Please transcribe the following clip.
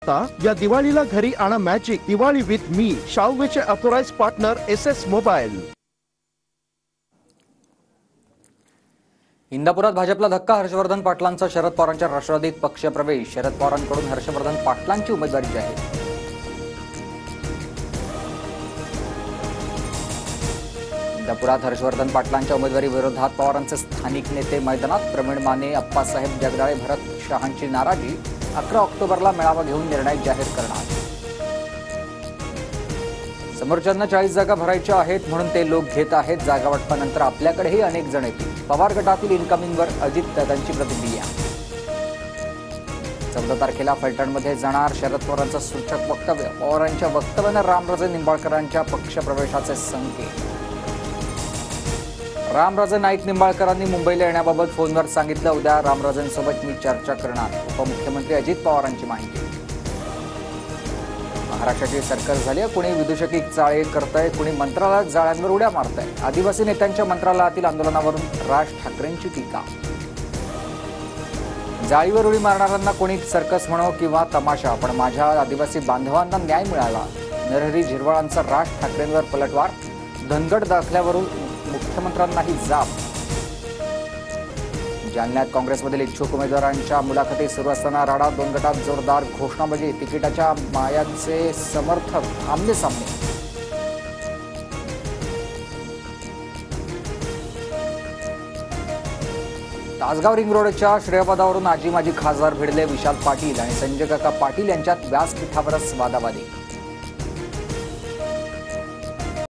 आता या दिवाळीला घरी आणा मॅजिक दिवाळी विथ मी शाओमीचे ऑथराइज्ड पार्टनर SS मोबाईल। इंदापुरात भाजपला धक्का, हर्षवर्धन पाटलांचा शरद पवारांच्या राष्ट्रवादीत पक्षप्रवेश। शरद पवारांकडून हर्षवर्धन पाटलांची उमेदवारी जाहीर। इंदापुरात हर्षवर्धन पाटलांच्या उमेदवारी विरोधात पवारांचे स्थानिक नेते मैदानात। प्रवीण माने, अप्पासाहेब जगदाळे, भरत शहांची नाराजी। 11 ऑक्टोबरला मेळावा घेऊन निर्णय जाहीर करणार। समोरच्यांना 40 जागा भरायच्या आहेत म्हणून ते लोक घेत आहेत। जागा वाटपानंतर आपल्याकडेही अनेक जण येतील। पवार गटातील इनकमिंगवर अजित दादांची प्रतिक्रिया। 14 तारखेला फलटणमध्ये जाणार शरद पवारांचं सूचक वक्तव्य। पवारांच्या वक्तव्याने रामराजे निंबाळकरांच्या पक्षप्रवेशाचे संकेत। रामराजे नाईक निंबाळकरांनी मुंबईला येण्याबाबत फोनवर सांगितलं। उद्या रामराजेंसोबत मी चर्चा करणार। उपमुख्यमंत्री अजित पवारांची माहिती। महाराष्ट्राची सरकार झाली आहे, कुणी विदूषकी चाळे करतंय, कुणी मंत्रालयात जाळ्यांवर उड्या मारतंय। आदिवासी नेत्यांच्या मंत्रालयातील आंदोलनावरून राज ठाकरेंची टीका। जाळीवर उडी मारणाऱ्यांना कोणी सर्कस म्हणो किंवा तमाशा, पण माझ्या आदिवासी बांधवांना न्याय मिळाला। नरहरी झिरवाळांचा राज ठाकरेंवर पलटवार। धनगड दाखल्यावरून मुख्यमंत्र्यांनाही जाब। जालन्यात काँग्रेसमधील इच्छुक उमेदवारांच्या मुलाखती सुरू असताना राडा। 2 गटात जोरदार घोषणाबाजी। तिकिटाच्या मायाचे समर्थक आमने सामने। तासगाव रिंग रोडच्या श्रेयपदावरून आजी माजी खासदार भिडले। विशाल पाटील आणि संजय काका पाटील यांच्यात व्यासपीठावरच वादावादी।